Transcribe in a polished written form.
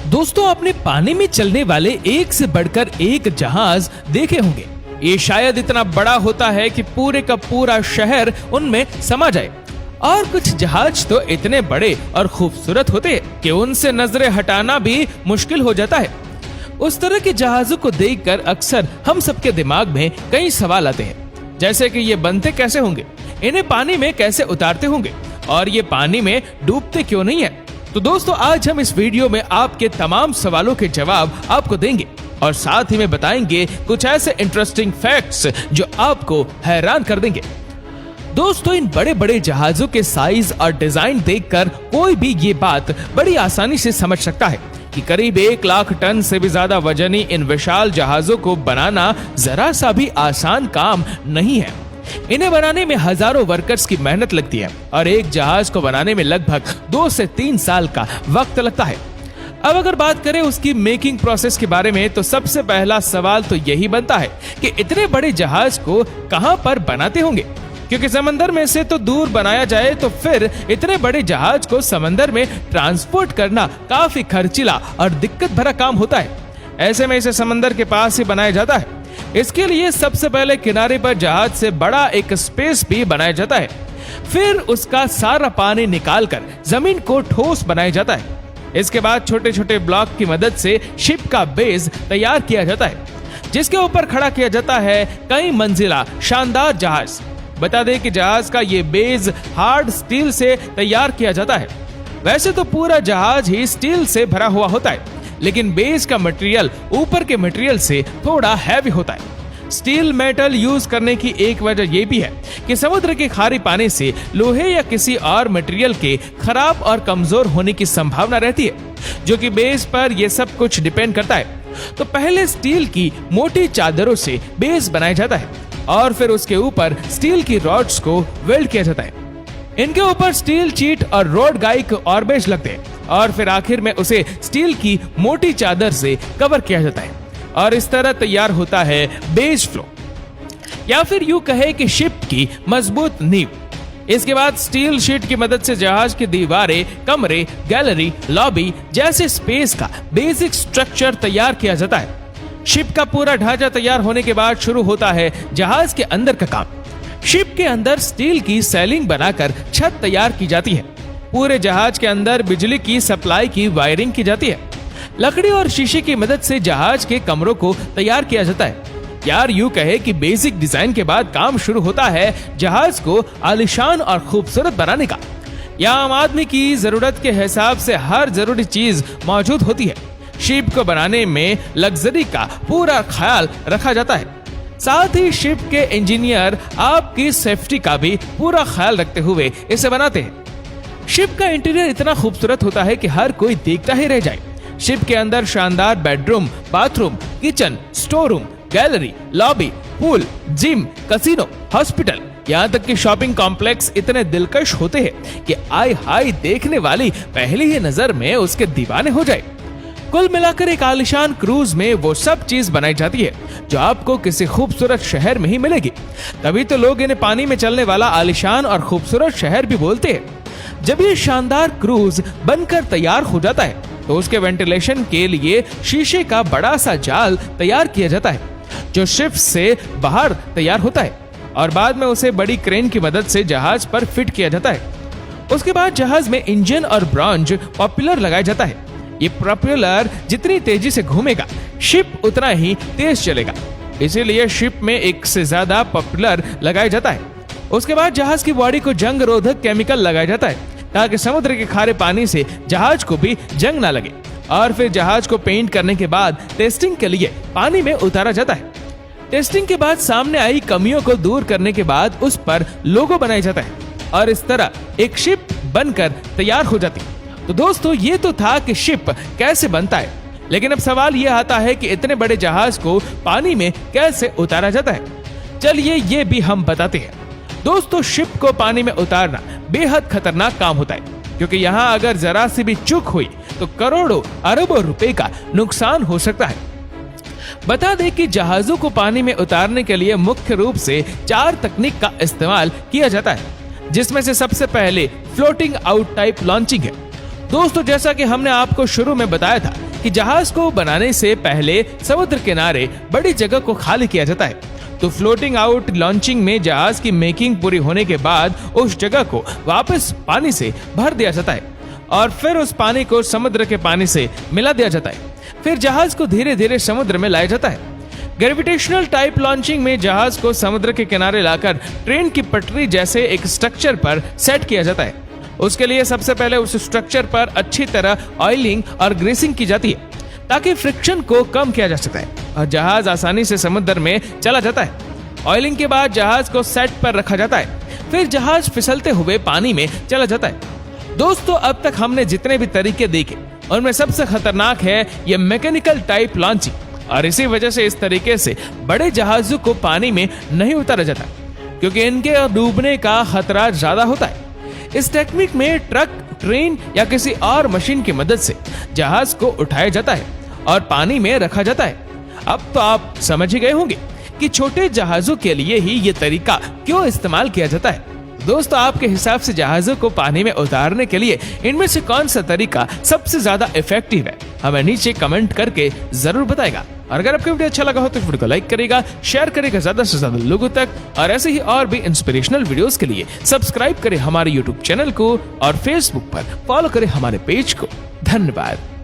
दोस्तों, आपने पानी में चलने वाले एक से बढ़कर एक जहाज देखे होंगे। ये शायद इतना बड़ा होता है कि पूरे का पूरा शहर उनमें समा जाए। और कुछ जहाज तो इतने बड़े और खूबसूरत होते हैं कि उनसे नजरें हटाना भी मुश्किल हो जाता है। उस तरह के जहाजों को देखकर अक्सर हम सबके दिमाग में कई सवाल आते हैं, जैसे कि ये बनते कैसे होंगे, इन्हें पानी में कैसे उतारते होंगे, और ये पानी में डूबते क्यों नहीं है। तो दोस्तों, आज हम इस वीडियो में आपके तमाम सवालों के जवाब आपको देंगे और साथ ही में बताएंगे कुछ ऐसे इंटरेस्टिंग फैक्ट्स जो आपको हैरान कर देंगे। दोस्तों, इन बड़े बड़े जहाजों के साइज और डिजाइन देखकर कोई भी ये बात बड़ी आसानी से समझ सकता है कि करीब 1 लाख टन से भी ज्यादा वजनी इन विशाल जहाजों को बनाना जरा सा भी आसान काम नहीं है। इन्हें बनाने में हजारों वर्कर्स की मेहनत लगती है और एक जहाज को बनाने में लगभग 2 से 3 साल का वक्त लगता है। अब अगर बात करें उसकी मेकिंग प्रोसेस के बारे में, तो सबसे पहला सवाल तो यही बनता है कि इतने बड़े जहाज को कहां पर बनाते होंगे, क्योंकि समंदर में से तो दूर बनाया जाए तो फिर इतने बड़े जहाज को समंदर में ट्रांसपोर्ट करना काफी खर्चीला और दिक्कत भरा काम होता है। ऐसे में इसे समंदर के पास ही बनाया जाता है। इसके लिए सबसे पहले किनारे पर जहाज से बड़ा एक स्पेस भी बनाया जाता है। फिर उसका सारा पानी निकालकर जमीन को ठोस बनाया जाता है। इसके बाद छोटे छोटे ब्लॉक की मदद से शिप का बेस तैयार किया जाता है, जिसके ऊपर खड़ा किया जाता है कई मंजिला शानदार जहाज। बता दें कि जहाज का ये बेस हार्ड स्टील से तैयार किया जाता है। वैसे तो पूरा जहाज ही स्टील से भरा हुआ होता है, लेकिन बेस का मटेरियल ऊपर के मटेरियल से थोड़ा हैवी होता है। स्टील मेटल यूज करने की एक वजह यह भी है कि समुद्र के खारे पानी से लोहे या किसी और मटेरियल के खराब और कमजोर होने की संभावना रहती है, जो कि बेस पर यह सब कुछ डिपेंड करता है। तो पहले स्टील की मोटी चादरों से बेस बनाया जाता है और फिर उसके ऊपर स्टील की रॉड्स को वेल्ड किया जाता है। इनके ऊपर स्टील शीट और रोड गाइक ऑर्बेज लगते हैं और फिर आखिर में उसे स्टील की मोटी चादर से कवर किया जाता है और इस तरह तैयार होता है बेस फ्लो, या फिर यूं कहे कि शिप की मजबूत नींव। इसके बाद स्टील शीट की मदद से जहाज की दीवारें, कमरे, गैलरी, लॉबी जैसे स्पेस का बेसिक स्ट्रक्चर तैयार किया जाता है। शिप का पूरा ढांचा तैयार होने के बाद शुरू होता है जहाज के अंदर का काम। शिप के अंदर स्टील की सेलिंग बनाकर छत तैयार की जाती है। पूरे जहाज के अंदर बिजली की सप्लाई की वायरिंग की जाती है। लकड़ी और शीशे की मदद से जहाज के कमरों को तैयार किया जाता है। यार यूं कहे कि बेसिक डिजाइन के बाद काम शुरू होता है जहाज को आलीशान और खूबसूरत बनाने का। यहाँ आम आदमी की जरूरत के हिसाब से हर जरूरी चीज मौजूद होती है। शिप को बनाने में लग्जरी का पूरा ख्याल रखा जाता है। साथ ही शिप के इंजीनियर आपकी सेफ्टी का भी पूरा ख्याल रखते हुए इसे बनाते हैं। शिप का इंटीरियर इतना खूबसूरत होता है कि हर कोई देखता ही रह जाए। शिप के अंदर शानदार bedroom, bathroom, kitchen, store room, gallery, lobby, pool, gym, casino, hospital, यहाँ तक कि शॉपिंग कॉम्प्लेक्स इतने दिलकश होते हैं कि आय हाय देखने वाली पहली ही नजर में उसके दीवाने हो जाए। कुल मिलाकर एक आलीशान क्रूज में वो सब चीज बनाई जाती है जो आपको किसी खूबसूरत शहर में ही मिलेगी। तभी तो लोग इन्हें पानी में चलने वाला आलीशान और खूबसूरत शहर भी बोलते हैं। जब ये शानदार क्रूज बनकर तैयार हो जाता है तो उसके वेंटिलेशन के लिए शीशे का बड़ा सा जाल तैयार किया जाता है, जो शिप से बाहर तैयार होता है और बाद में उसे बड़ी क्रेन की मदद से जहाज पर फिट किया जाता है। उसके बाद जहाज में इंजन और ब्रॉन्ज पॉपुलर लगाया जाता है। ये प्रोपेलर जितनी तेजी से घूमेगा, शिप उतना ही तेज चलेगा, इसीलिए शिप में एक से ज्यादा पॉपुलर लगाया जाता है। उसके बाद जहाज की बॉडी को जंग रोधक केमिकल लगाया जाता है ताकि समुद्र के खारे पानी से जहाज को भी जंग ना लगे। और फिर जहाज को पेंट करने के बाद टेस्टिंग के लिए पानी में उतारा जाता है। टेस्टिंग के बाद सामने आई कमियों को दूर करने के बाद उस पर लोगो बनाया जाता है और इस तरह एक शिप बनकर तैयार हो जाती है। तो दोस्तों, ये तो था कि शिप कैसे बनता है, लेकिन अब सवाल ये आता है कि इतने बड़े जहाज को पानी में कैसे उतारा जाता है। चलिए ये भी हम बताते हैं। दोस्तों, शिप को पानी में उतारना बेहद खतरनाक काम होता है, क्योंकि यहाँ अगर जरा सी भी चूक हुई तो करोड़ों अरबों रुपए का नुकसान हो सकता है। बता दें कि जहाजों को पानी में उतारने के लिए मुख्य रूप से 4 तकनीक का इस्तेमाल किया जाता है, जिसमें से सबसे पहले फ्लोटिंग आउट टाइप लॉन्चिंग है। दोस्तों, जैसा कि हमने आपको शुरू में बताया था कि जहाज को बनाने से पहले समुद्र किनारे बड़ी जगह को खाली किया जाता है। तो फ्लोटिंग आउट लॉन्चिंग में जहाज की मेकिंग पूरी होने के बाद उस जगह को वापस पानी से भर दिया जाता है और फिर उस पानी को समुद्र के पानी से मिला दिया जाता है। फिर जहाज को धीरे धीरे समुद्र में लाया जाता है। ग्रेविटेशनल टाइप लॉन्चिंग में जहाज को समुद्र के किनारे लाकर ट्रेन की पटरी जैसे एक स्ट्रक्चर पर सेट किया जाता है। उसके लिए सबसे पहले उस स्ट्रक्चर पर अच्छी तरह ऑयलिंग और ग्रीसिंग की जाती है ताकि फ्रिक्शन को कम किया जा सकता है और जहाज आसानी से समुद्र में चला जाता है। ऑयलिंग के बाद जहाज को सेट पर रखा जाता है, फिर जहाज फिसलते हुए पानी में चला जाता है। दोस्तों, अब तक हमने जितने भी तरीके देखे उनमें सबसे खतरनाक है ये मैकेनिकल टाइप लॉन्चिंग और इसी वजह से इस तरीके से बड़े जहाजों को पानी में नहीं उतारा जाता क्योंकि इनके डूबने का खतरा ज्यादा होता है। इस टेक्निक में ट्रक, ट्रेन या किसी और मशीन की मदद से जहाज को उठाया जाता है और पानी में रखा जाता है। अब तो आप समझ ही गए होंगे कि छोटे जहाजों के लिए ही ये तरीका क्यों इस्तेमाल किया जाता है। दोस्तों, आपके हिसाब से जहाजों को पानी में उतारने के लिए इनमें से कौन सा तरीका सबसे ज्यादा इफेक्टिव है? हमें नीचे कमेंट करके जरूर बताएगा। और अगर आपको वीडियो अच्छा लगा हो तो वीडियो को लाइक करेगा, शेयर करेगा ज्यादा से ज्यादा लोगों तक और ऐसे ही और भी इंस्पिरेशनल वीडियोस के लिए सब्सक्राइब करें हमारे यूट्यूब चैनल को और फेसबुक पर फॉलो करें हमारे पेज को। धन्यवाद।